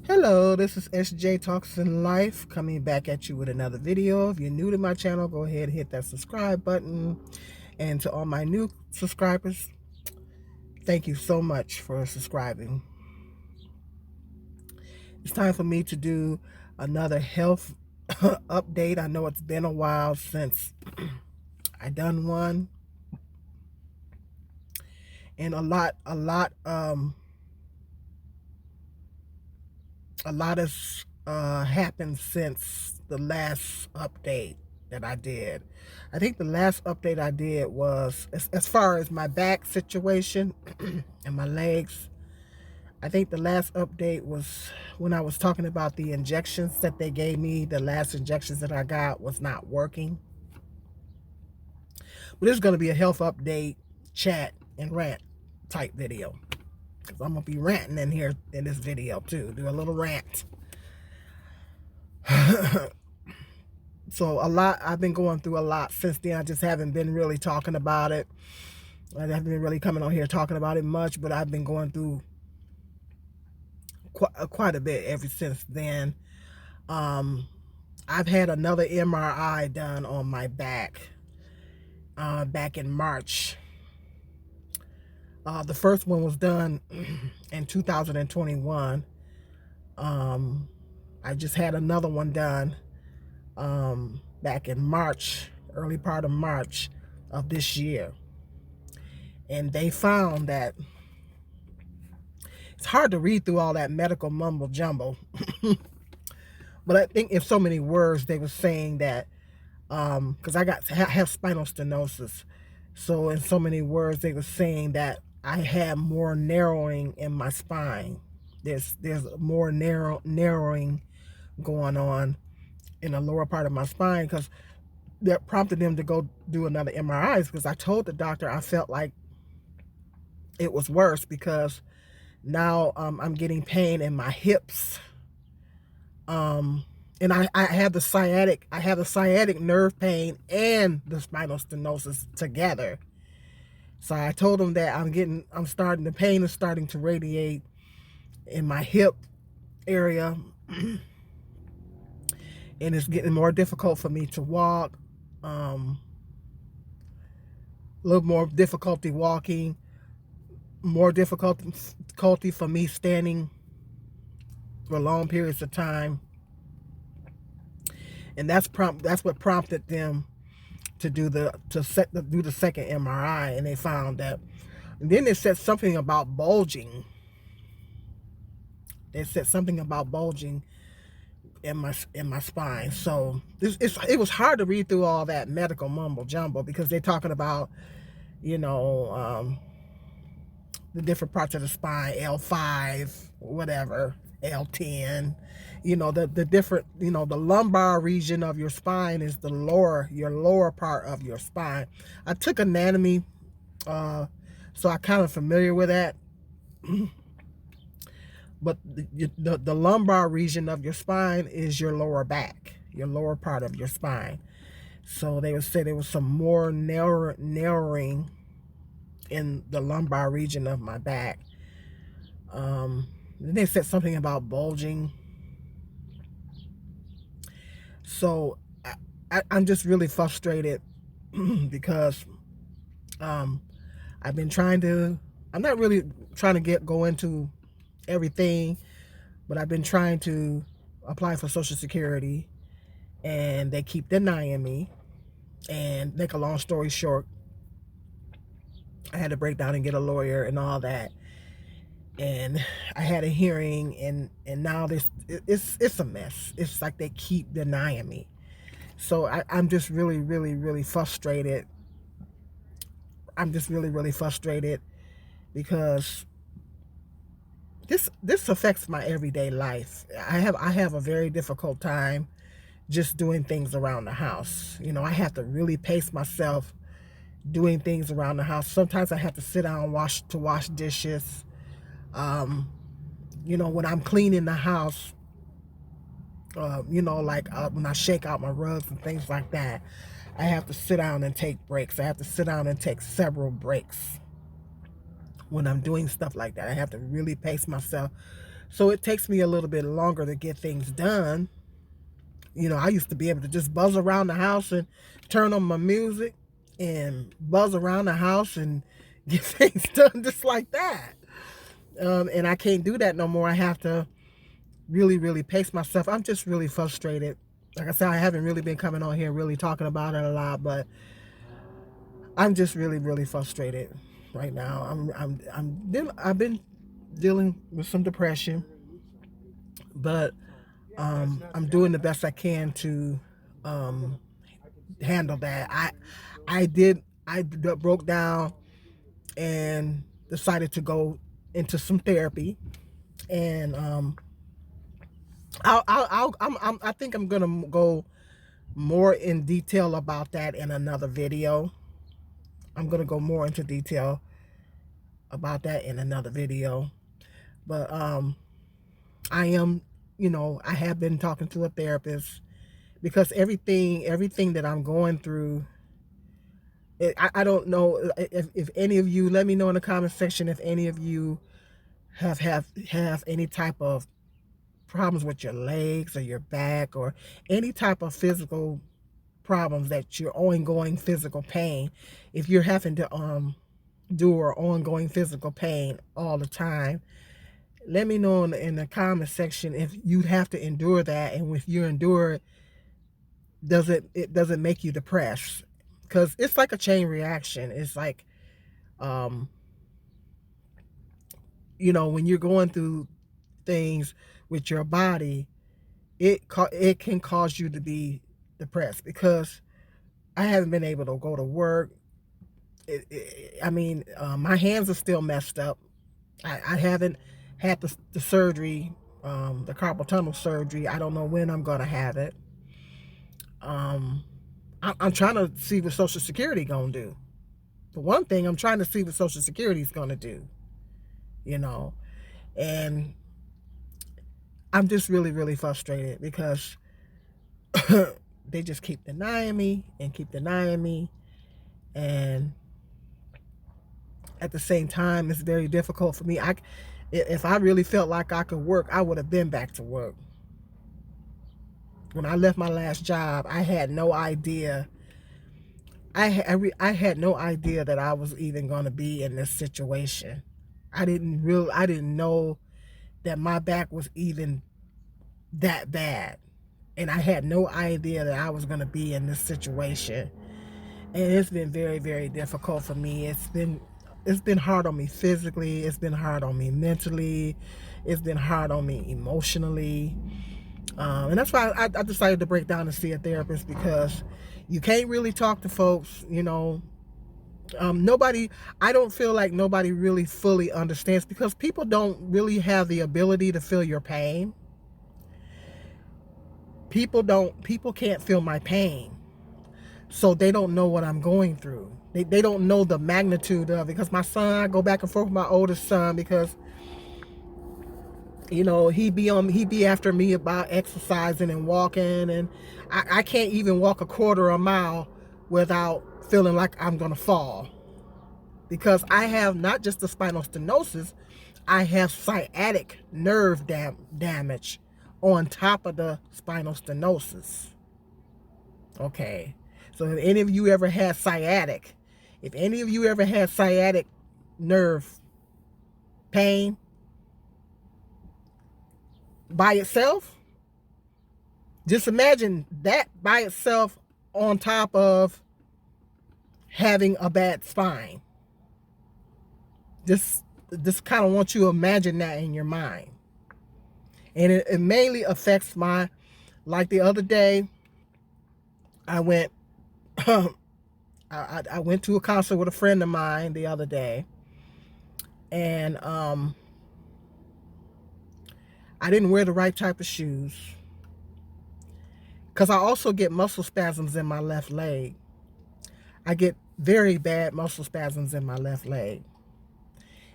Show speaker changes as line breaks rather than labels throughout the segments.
Hello, this is SJ Talks in Life coming back at you with another video. If you're new to my channel, go ahead and hit that subscribe button. And to all my new subscribers, thank you so much for subscribing. It's time for me to do another health update. I know it's been a while since I done one. And a lot has happened since the last update that I did. I think the last update I did was, as far as my back situation and my legs, I think the last update was when I was talking about the injections that they gave me. The last injections that I got was not working. But this is going to be a health update, chat, and rant type video. Because I'm going to be ranting in here in this video too. Do a little rant. So I've been going through a lot since then. I just haven't been really talking about it. I haven't been really coming on here talking about it much, but I've been going through quite a bit ever since then. I've had another MRI done on my back back in March. The first one was done in 2021. I just had another one done back in March, early part of March of this year. And they found that it's hard to read through all that medical mumbo jumbo. But I think in so many words they were saying that, because I have spinal stenosis. So in so many words they were saying that I have more narrowing in my spine. There's more narrowing going on in the lower part of my spine, because that prompted them to go do another MRI, because I told the doctor I felt like it was worse, because now I'm getting pain in my hips, and I have the sciatic nerve pain and the spinal stenosis together. So I told them that the pain is starting to radiate in my hip area, and it's getting more difficult for me to walk. A little more difficulty walking, more difficulty for me standing for long periods of time. And that's what prompted them to do the second MRI, and they found that. And then they said something about bulging. They said something about bulging in my spine. So it was hard to read through all that medical mumbo jumbo, because they're talking about, the different parts of the spine, L5, whatever, L10, the different, the lumbar region of your spine is your lower part of your spine. I took anatomy, so I'm kind of familiar with that. But the lumbar region of your spine is your lower back, your lower part of your spine. So they would say there was some more narrowing in the lumbar region of my back. They said something about bulging. So I'm just really frustrated because I'm not really trying to go into everything, but I've been trying to apply for Social Security, and they keep denying me. And make a long story short, I had to break down and get a lawyer and all that, and I had a hearing, and now it's a mess. It's like they keep denying me. So I'm just really frustrated. I'm just really frustrated because this affects my everyday life. I have a very difficult time just doing things around the house. I have to really pace myself doing things around the house. Sometimes I have to sit down to wash dishes. When I'm cleaning the house, when I shake out my rugs and things like that, I have to sit down and take breaks. I have to sit down and take several breaks when I'm doing stuff like that. I have to really pace myself So it takes me a little bit longer to get things done. You know, I used to be able to just buzz around the house and turn on my music and buzz around the house and get things done just like that. And I can't do that no more. I have to really, really pace myself. I'm just really frustrated. Like I said, I haven't really been coming on here really talking about it a lot, but I'm just really, really frustrated right now. I've been dealing with some depression, but I'm doing the best I can to handle that. I broke down and decided to go into some therapy, and I think I'm gonna go more in detail about that in another video. I'm gonna go more into detail about that in another video. But I am, you know, I have been talking to a therapist because everything that I'm going through, I don't know if any of you, let me know in the comment section if any of you have any type of problems with your legs or your back or any type of physical problems, that your ongoing physical pain. If you're having to endure ongoing physical pain all the time, let me know in the comment section if you have to endure that, and if you endure it, does it make you depressed? Because it's like a chain reaction. It's like, you know, when you're going through things with your body, it can cause you to be depressed. Because I haven't been able to go to work. My hands are still messed up. I haven't had the surgery, the carpal tunnel surgery. I don't know when I'm gonna have it. I'm trying to see what Social Security gonna do. The one thing I'm trying to see what Social Security is gonna do, you know, and I'm just really, really frustrated because they just keep denying me and keep denying me, and at the same time, it's very difficult for me. If I really felt like I could work, I would have been back to work. When I left my last job, I had no idea. I had no idea that I was even going to be in this situation. I didn't know that my back was even that bad, and I had no idea that I was going to be in this situation. And it's been very, very difficult for me. It's been hard on me physically. It's been hard on me mentally. It's been hard on me emotionally. And that's why I decided to break down and see a therapist, because you can't really talk to folks, you know. I don't feel like nobody really fully understands, because people don't really have the ability to feel your pain. People can't feel my pain. So they don't know what I'm going through. They don't know the magnitude of it. Because my son, I go back and forth with my oldest son, because, you know, he be after me about exercising and walking, and I can't even walk a quarter of a mile without feeling like I'm gonna fall, because I have not just the spinal stenosis, I have sciatic nerve damage on top of the spinal stenosis. Okay, so if any of you ever had sciatic, nerve pain by itself, just imagine that by itself on top of having a bad spine. Just kind of want you to imagine that in your mind. And it mainly affects like the other day, I went I went to a concert with a friend of mine the other day, and I didn't wear the right type of shoes, because I also get muscle spasms in my left leg. I get very bad muscle spasms in my left leg,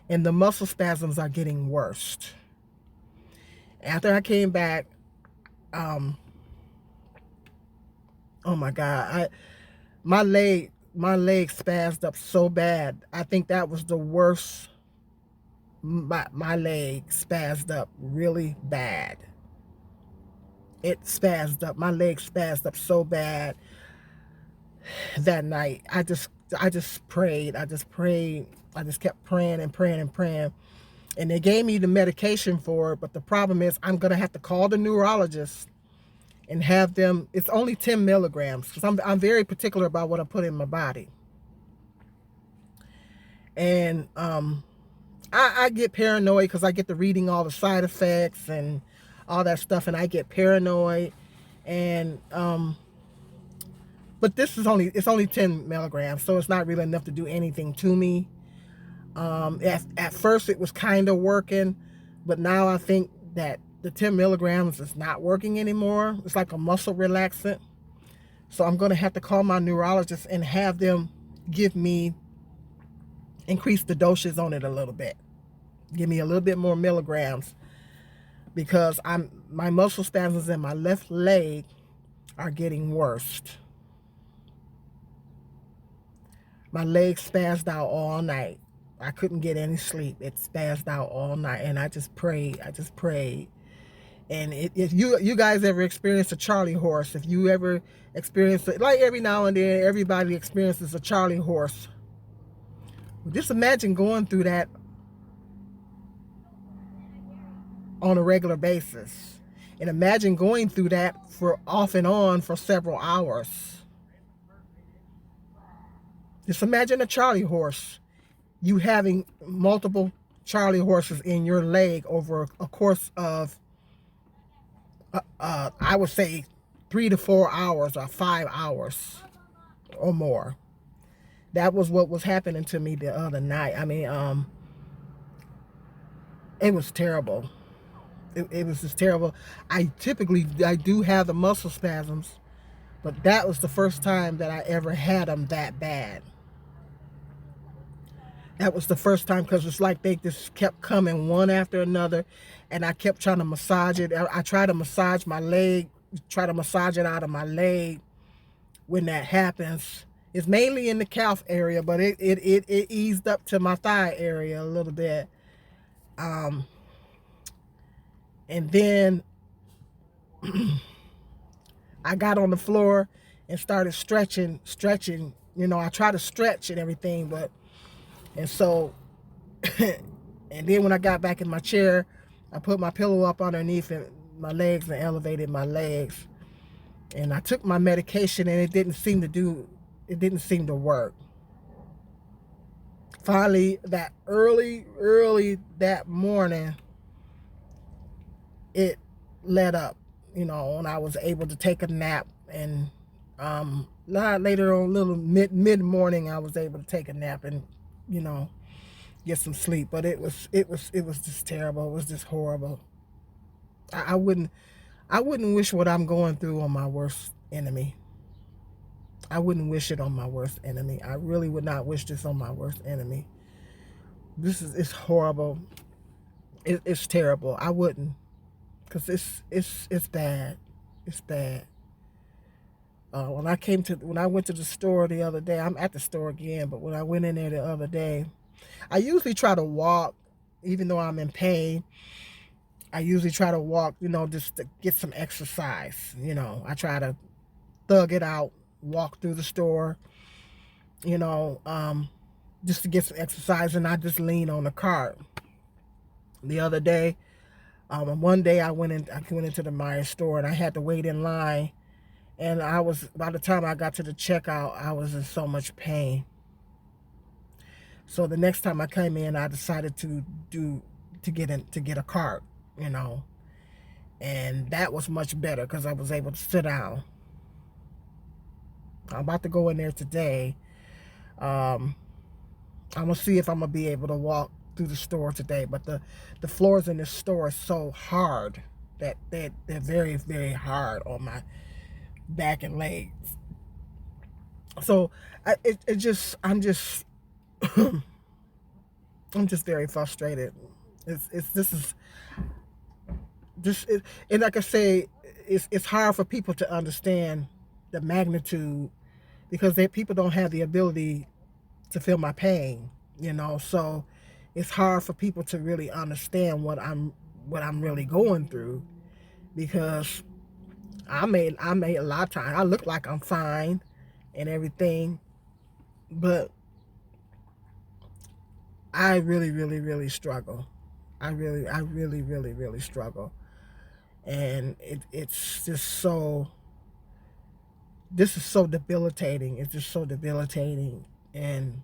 and the muscle spasms are getting worse. After I came back, oh my God, my leg spazzed up so bad. I think that was the worst my leg spazzed up really bad. It spazzed up. My leg spazzed up so bad that night. I just prayed. I just prayed. I just kept praying and praying and praying. And they gave me the medication for it, but the problem is I'm gonna have to call the neurologist and have them. It's only 10 milligrams because I'm very particular about what I put in my body. And I get paranoid because I get to reading all the side effects and all that stuff, and I get paranoid. And but it's only 10 milligrams, so it's not really enough to do anything to me. At first it was kind of working, but now I think that the 10 milligrams is not working anymore. It's like a muscle relaxant. So I'm going to have to call my neurologist and have them increase the doses on it a little bit. Give me a little bit more milligrams because my muscle spasms in my left leg are getting worse. My leg spazzed out all night. I couldn't get any sleep. It spazzed out all night, and I just prayed. And if you guys ever experienced a Charlie horse, if you ever experience it, like every now and then, everybody experiences a Charlie horse. Just imagine going through that on a regular basis, and imagine going through that for off and on for several hours. Just imagine a Charlie horse. You having multiple Charlie horses in your leg over a course of, I would say, 3 to 4 hours or 5 hours or more. That was what was happening to me the other night. I mean, it was terrible. It was just terrible. I do have the muscle spasms, but that was the first time that I ever had them that bad. That was the first time because it's like they just kept coming one after another, and I kept trying to massage it. I tried to massage my leg, try to massage it out of my leg when that happens. It's mainly in the calf area, but it eased up to my thigh area a little bit. And then I got on the floor and started stretching. You know, I try to stretch and everything, but and so, and then when I got back in my chair, I put my pillow up underneath my legs and elevated my legs. And I took my medication, and it didn't seem to work. Finally, that early that morning, it let up, you know, and I was able to take a nap. And not later on, little mid morning, I was able to take a nap and, you know, get some sleep. But it was just terrible. It was just horrible. I wouldn't wish what I'm going through on my worst enemy. I wouldn't wish it on my worst enemy. I really would not wish this on my worst enemy. It's horrible. It's terrible. I wouldn't, because it's bad. It's bad. When I went to the store the other day, I'm at the store again, but when I went in there the other day, I usually try to walk, even though I'm in pain. I usually try to walk, you know, just to get some exercise. You know, I try to thug it out, walk through the store, you know, just to get some exercise, and I just lean on the cart. The other day, one day I went into the Meijer store, and I had to wait in line. And by the time I got to the checkout, I was in so much pain. So the next time I came in, I decided to get a cart, you know. And that was much better because I was able to sit down. I'm about to go in there today. I'm going to see if I'm going to be able to walk through the store today. But the floors in this store are so hard that they're very, very hard on my back and legs. So I'm just I'm just very frustrated. And like I say, it's hard for people to understand the magnitude because people don't have the ability to feel my pain, you know. So it's hard for people to really understand what I'm really going through, because I made a lot of time. I look like I'm fine and everything, but I really, really, really struggle. I really, really, really struggle. And it's just so, this is so debilitating. It's just so debilitating. And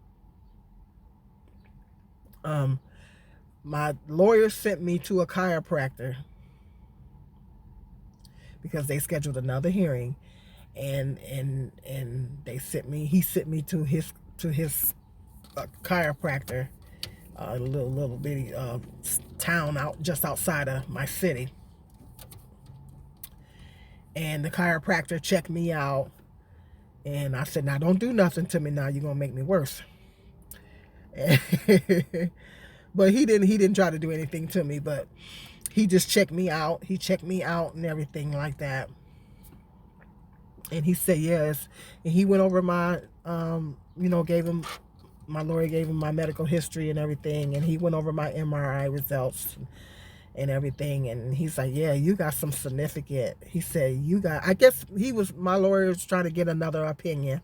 my lawyer sent me to a chiropractor because they scheduled another hearing, and he sent me to his chiropractor, a little bitty town out just outside of my city. And the chiropractor checked me out, and I said, now don't do nothing to me now, you're gonna make me worse. But he didn't try to do anything to me, but he just checked me out. He checked me out and everything like that. And he said yes. And he went over my my lawyer gave him my medical history and everything, and he went over my MRI results and everything, and he's like, yeah, you got some significant, he said, I guess my lawyer was trying to get another opinion.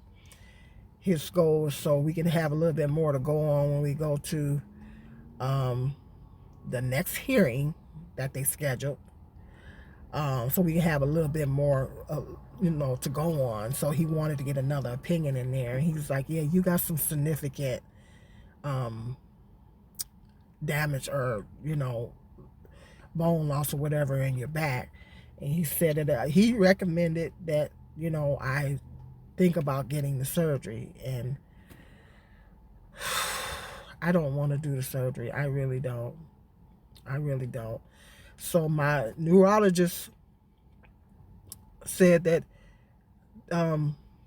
His goal is so we can have a little bit more to go on when we go to the next hearing that they scheduled, so we can have a little bit more to go on. So he wanted to get another opinion in there, and he was like, yeah, you got some significant damage, or bone loss or whatever in your back. And he said that he recommended that I think about getting the surgery. And I don't want to do the surgery. I really don't. So my neurologist said that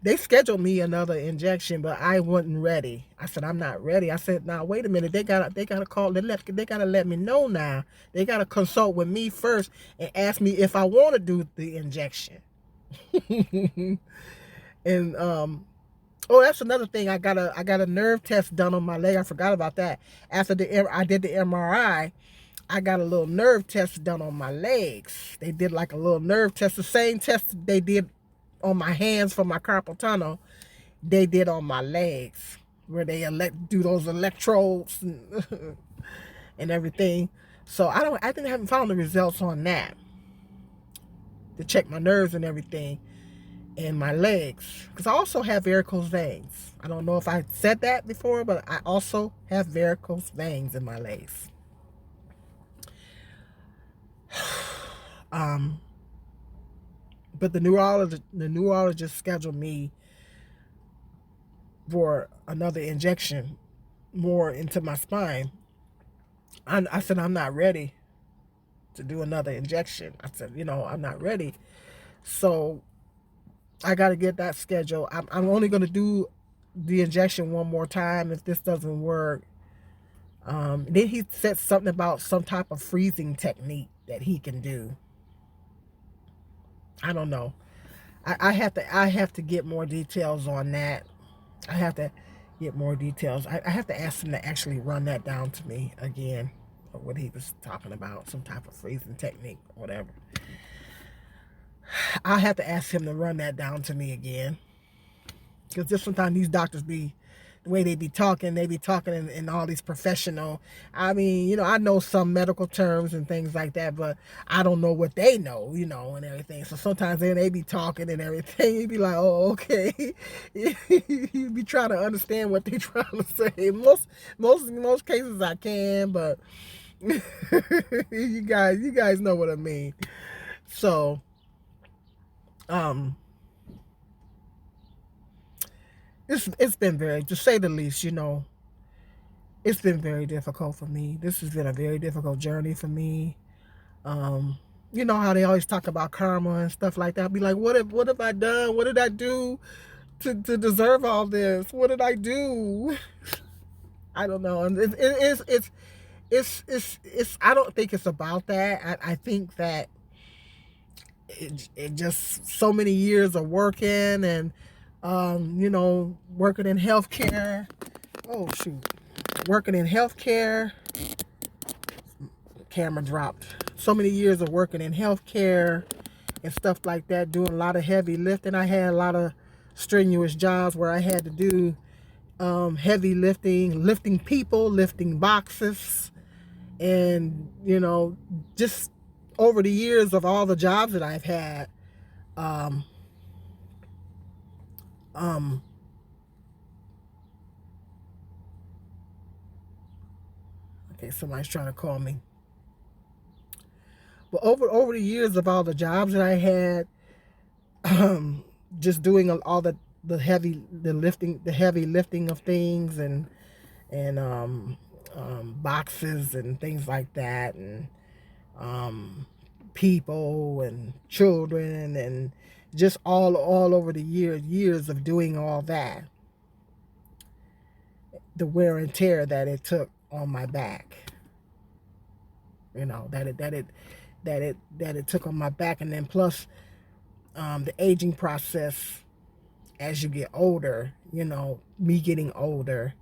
they scheduled me another injection, but I wasn't ready. I said, I'm not ready. I said, now wait a minute. They gotta call. They gotta let me know now. They gotta consult with me first and ask me if I want to do the injection. And oh, that's another thing. I got a nerve test done on my leg. I forgot about that. After I did the MRI, I got a little nerve test done on my legs. They did like a little nerve test, the same test they did on my hands for my carpal tunnel. They did on my legs, where they do those electrodes and everything. So I haven't found the results on that to check my nerves and everything in my legs, because I also have varicose veins. I don't know if I said that before, but I also have varicose veins in my legs. But the neurologist scheduled me for another injection more into my spine. I said, I'm not ready to do another injection. I said, I'm not ready. So I got to get that scheduled. I'm only going to do the injection one more time if this doesn't work. Then he said something about some type of freezing technique that he can do. I don't know. I have to get more details on that. I have to get more details. I have to ask him to actually run that down to me again, what he was talking about, some type of freezing technique, whatever. I have to ask him to run that down to me again, because just sometimes these doctors the way they be talking in all these professional, I mean, I know some medical terms and things like that, but I don't know what they know, and everything. So sometimes they be talking and everything. You be like, oh, okay. You be trying to understand what they trying to say. In most cases I can, but you guys know what I mean. So, it's been very, to say the least, it's been very difficult for me. This has been a very difficult journey for me. You know how they always talk about karma and stuff like that. I'll be like, what have I done? What did I do to deserve all this? What did I do? I don't know. And it's I don't think it's about that. I think that it just so many years of working and working in healthcare. Oh shoot. working in healthcare. Camera dropped. So many years of working in healthcare and stuff like that, doing a lot of heavy lifting. I had a lot of strenuous jobs where I had to do heavy lifting, lifting people, lifting boxes, and just over the years of all the jobs that I've had, um, um, okay, somebody's trying to call me. But over the years of all the jobs that I had, just doing all the heavy lifting of things, and boxes and things like that, and people and children, and just all over the years of doing all that, the wear and tear that it took on my back, that it took on my back, and then plus the aging process as you get older, me getting older,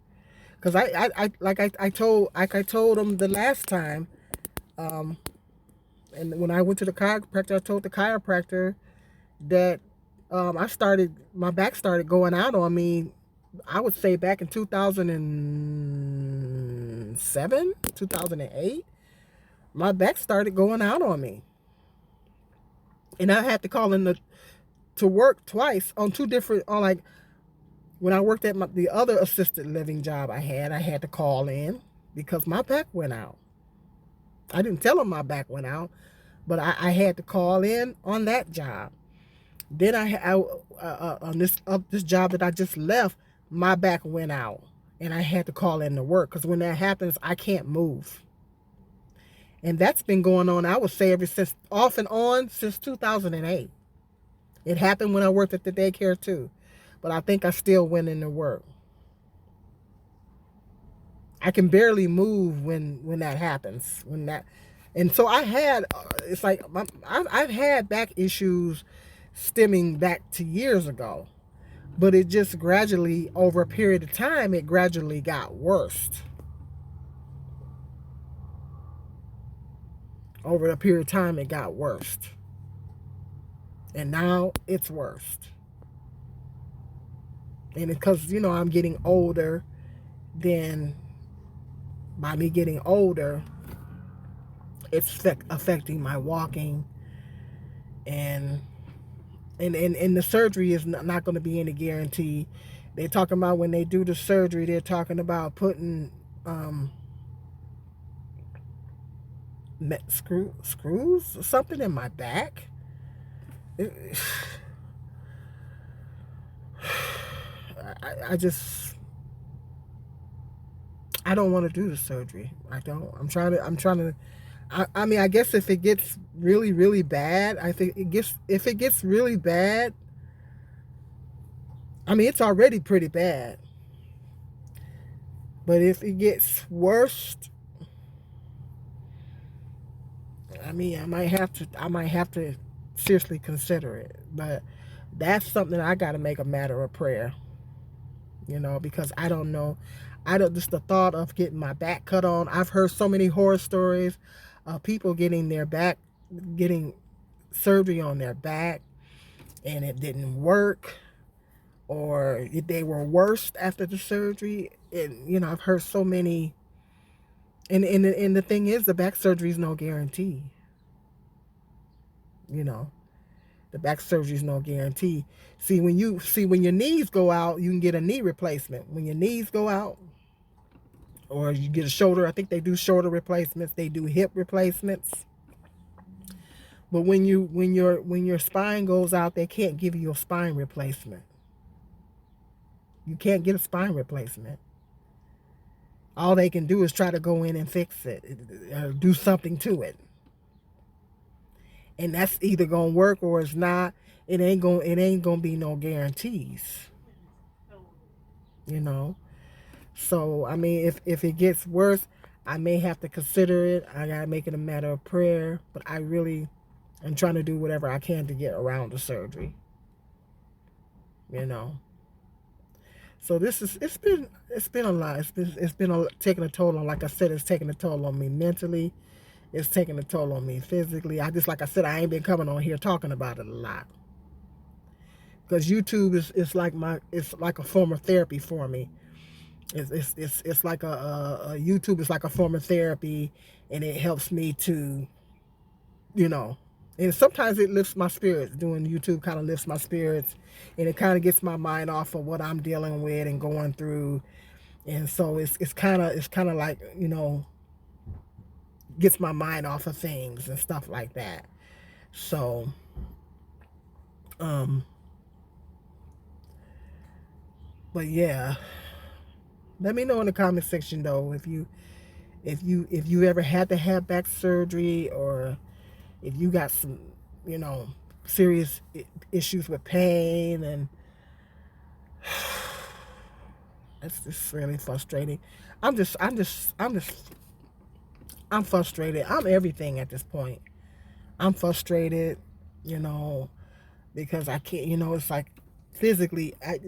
because I told them the last time, and when I went to the chiropractor, I told the chiropractor that my back started going out on me, I would say back in 2007, 2008, my back started going out on me. And I had to call in to work twice on two different, like when I worked at the other assisted living job I had to call in because my back went out. I didn't tell them my back went out, but I had to call in on that job. Then on this job that I just left, my back went out, and I had to call in to work because when that happens, I can't move. And that's been going on, I would say, ever since, off and on, since 2008. It happened when I worked at the daycare too, but I think I still went into work. I can barely move when that happens. And so I had, it's like I've had back issues stemming back to years ago, but it just gradually, over a period of time, it gradually got worse. Over a period of time, it got worse. And now it's worse. And because, I'm getting older, then by me getting older, it's affecting my walking, and the surgery is not going to be any guarantee. They're talking about when they do the surgery, they're talking about putting screws or something in my back. I don't want to do the surgery. I don't. I'm trying to. I mean, I guess if it gets really, really bad, if it gets really bad, I mean, it's already pretty bad. But if it gets worse, I mean, I might have to seriously consider it. But that's something I got to make a matter of prayer, because I don't know. Just the thought of getting my back cut on. I've heard so many horror stories of people getting surgery on their back and it didn't work, or they were worse after the surgery. And I've heard so many. And the thing is, the back surgery is no guarantee. The back surgery is no guarantee. See, when your knees go out, you can get a knee replacement. When your knees go out, or you get a shoulder, I think they do shoulder replacements. They do hip replacements. But when your spine goes out, they can't give you a spine replacement. You can't get a spine replacement. All they can do is try to go in and fix it, or do something to it. And that's either gonna work or it's not. It ain't gonna be no guarantees. So I mean, if it gets worse, I may have to consider it. I gotta make it a matter of prayer. But I really am trying to do whatever I can to get around the surgery. So it's been a lot. It's been taking a toll on, like I said, it's taking a toll on me mentally. It's taking a toll on me physically. Like I said, I ain't been coming on here talking about it a lot because YouTube is like it's like a form of therapy for me. It's like a YouTube is like a form of therapy, and it helps me to, you know, and sometimes it lifts my spirits. Doing YouTube kind of lifts my spirits, and it kind of gets my mind off of what I'm dealing with and going through. And so it's kind of like, gets my mind off of things and stuff like that. So um but yeah, let me know in the comment section though if you ever had to have back surgery, or if you got some, you know, serious issues with pain. And it's just really frustrating. I'm frustrated. I'm everything at this point. I'm frustrated, you know, because I can't, it's like physically, I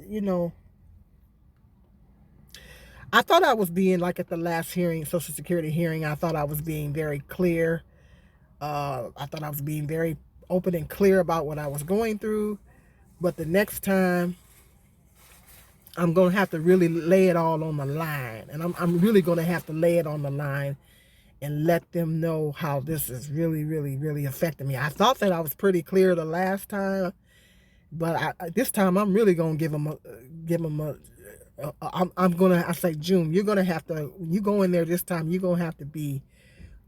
thought I was being, like at the last hearing, Social Security hearing, I thought I was being very clear. I thought I was being very open and clear about what I was going through. But the next time, I'm going to have to really lay it all on the line. And I'm really going to have to lay it on the line and let them know how this is really, really, really affecting me. I thought that I was pretty clear the last time, but this time I'm really going to I'm going to, I say, June, you're going to have to, when you go in there this time, you're going to have to be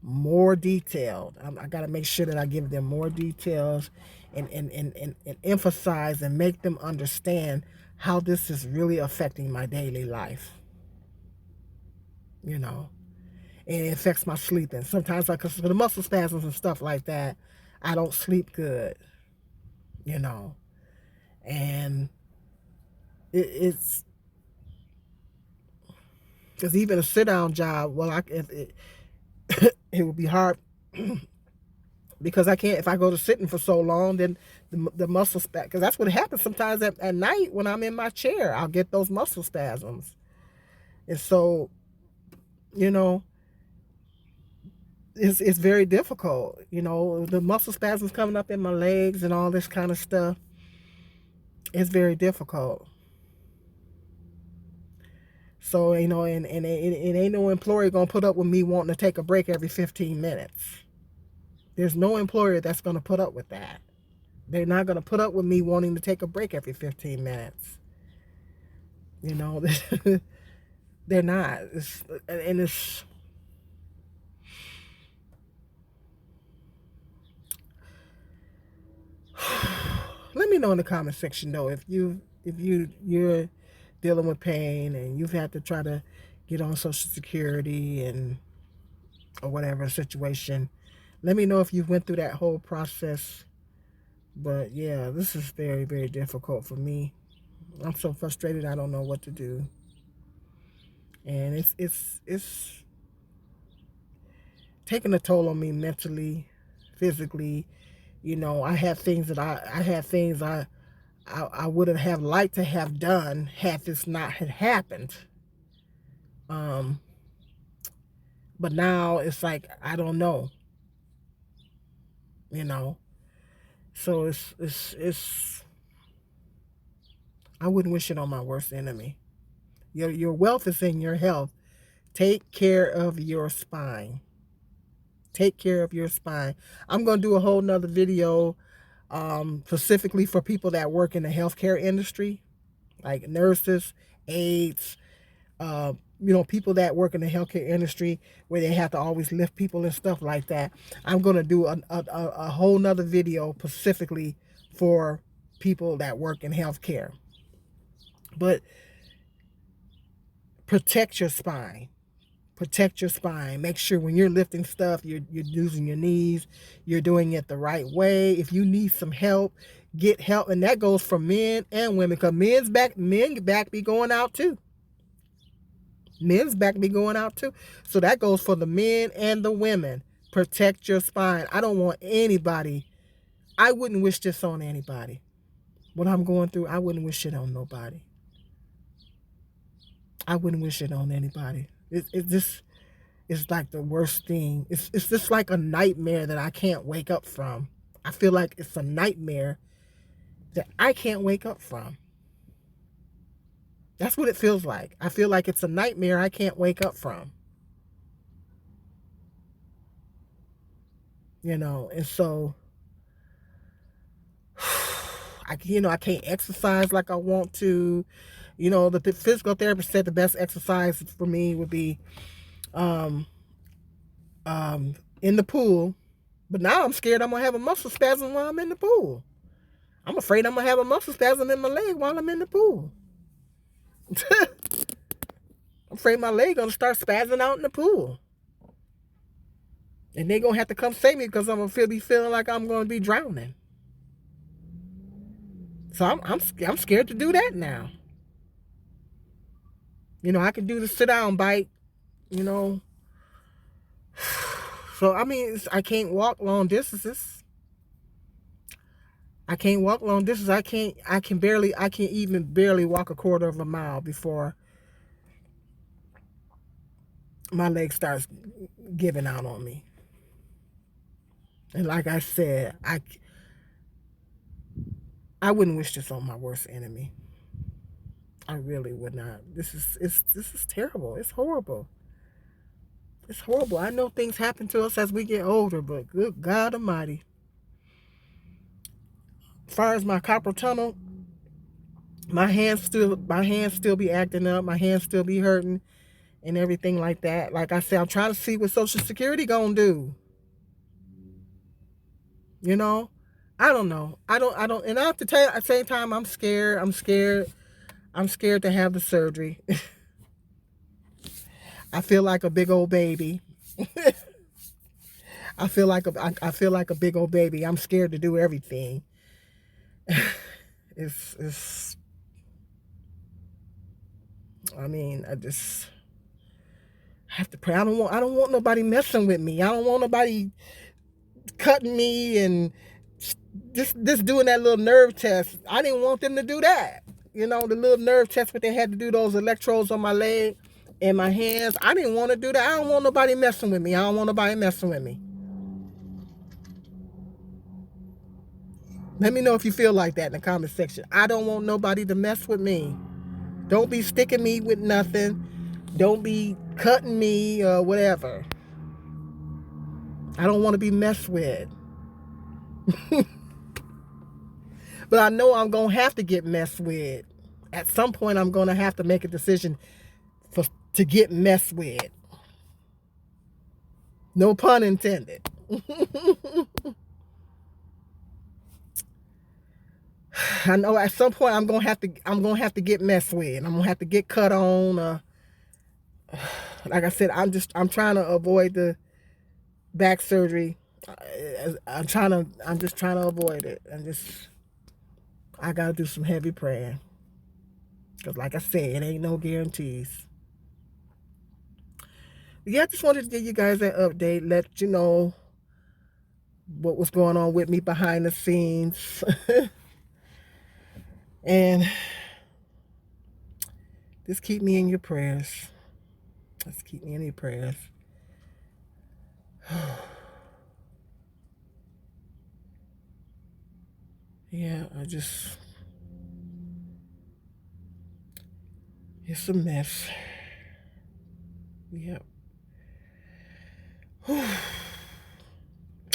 more detailed. I got to make sure that I give them more details, and emphasize and make them understand how this is really affecting my daily life, you know. And it affects my sleeping. Sometimes, like, 'cause the muscle spasms and stuff like that, I don't sleep good, you know. And it's because even a sit down job, well, it would be hard because I can't, if I go to sitting for so long, then the muscle spasms, because that's what happens sometimes at night when I'm in my chair, I'll get those muscle spasms. And so, you know, it's very difficult, the muscle spasms coming up in my legs and all this kind of stuff. It's very difficult. So, and it ain't no employer gonna put up with me wanting to take a break every 15 minutes. There's no employer that's gonna put up with that. They're not gonna put up with me wanting to take a break every 15 minutes. You know, they're not. It's let me know in the comment section though if you're dealing with pain and you've had to try to get on Social Security and or whatever situation. Let me know if you went through that whole process. But yeah, this is very, very difficult for me. I'm so frustrated. I don't know what to do, and it's taking a toll on me mentally, physically. I have things that I had things I would have liked to have done had this not had happened. Um, but now it's like I don't know, you know. So it's I wouldn't wish it on my worst enemy. Your wealth is in your health. Take care of your spine. Take care of your spine. I'm gonna do a whole nother video specifically for people that work in the healthcare industry, like nurses, aides, people that work in the healthcare industry where they have to always lift people and stuff like that. I'm going to do a whole nother video specifically for people that work in healthcare. But protect your spine. Protect your spine. Make sure when you're lifting stuff, you're using your knees, you're doing it the right way. If you need some help, get help. And that goes for men and women, because men back be going out too. Men's back be going out too. So that goes for the men and the women. Protect your spine. I don't want anybody. I wouldn't wish this on anybody. What I'm going through, I wouldn't wish it on nobody. I wouldn't wish it on anybody. It just is like the worst thing. It's just like a nightmare that I can't wake up from. I feel like it's a nightmare that I can't wake up from. That's what it feels like. I feel like it's a nightmare I can't wake up from. And so I can't exercise like I want to. The physical therapist said the best exercise for me would be um, in the pool. But now I'm scared I'm going to have a muscle spasm while I'm in the pool. I'm afraid I'm going to have a muscle spasm in my leg while I'm in the pool. I'm afraid my leg going to start spazzing out in the pool. And they're going to have to come save me because I'm going to be feeling like I'm going to be drowning. So I'm scared to do that now. I can do the sit down bike, So, I mean, I can't walk long distances. I can't walk long distance. I can even barely walk a quarter of a mile before my leg starts giving out on me. And like I said, I wouldn't wish this on my worst enemy. I really would not. This is terrible. It's horrible. It's horrible. I know things happen to us as we get older, but good God Almighty. As far as my carpal tunnel, my hands still be acting up. My hands still be hurting and everything like that. Like I said, I'm trying to see what Social Security gonna do. I don't know. I don't. And I have to tell you at the same time, I'm scared. I'm scared to have the surgery. I feel like a big old baby. I feel like a big old baby. I'm scared to do everything. It's. I mean, I have to pray. I don't want nobody messing with me. I don't want nobody cutting me and just doing that little nerve test. I didn't want them to do that. The little nerve test, but they had to do those electrodes on my leg and my hands. I didn't want to do that. I don't want nobody messing with me. I don't want nobody messing with me. Let me know if you feel like that in the comment section. I don't want nobody to mess with me. Don't be sticking me with nothing. Don't be cutting me or whatever. I don't want to be messed with. But I know I'm going to have to get messed with. At some point, I'm going to have to make a decision to get messed with. No pun intended. I know at some point I'm gonna have to get messed with. I'm gonna have to get cut on. Like I said, I'm trying to avoid the back surgery. I'm just trying to avoid it. I gotta do some heavy praying. Because like I said, it ain't no guarantees. Yeah, I just wanted to give you guys an update, let you know what was going on with me behind the scenes. And just keep me in your prayers. Just keep me in your prayers. Yeah, it's a mess. Yep.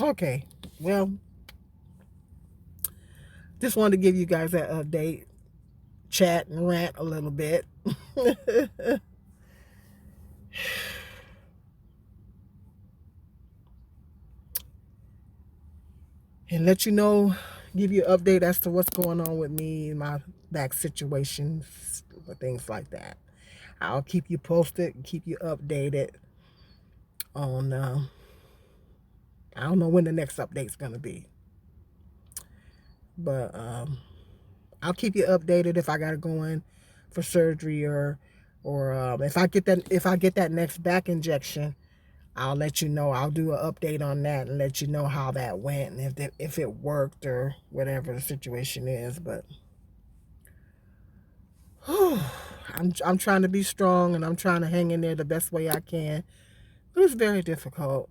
Okay, well, just wanted to give you guys that update, chat and rant a little bit. And let you know, give you an update as to what's going on with me and my back situations, things like that. I'll keep you posted and keep you updated on, I don't know when the next update's going to be. But I'll keep you updated if I got to go in for surgery or if I get that next back injection. I'll let you know. I'll do an update on that and let you know how that went and if it worked or whatever the situation is. But I'm trying to be strong, and I'm trying to hang in there the best way I can. But it's very difficult.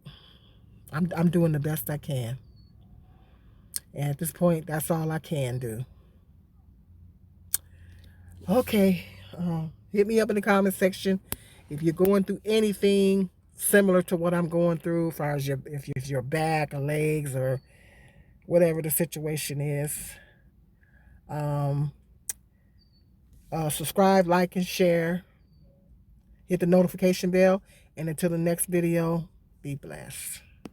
I'm doing the best I can. And at this point, that's all I can do. Okay. Hit me up in the comment section if you're going through anything similar to what I'm going through, as far as if your back or legs or whatever the situation is. Subscribe, like, and share. Hit the notification bell. And until the next video, be blessed.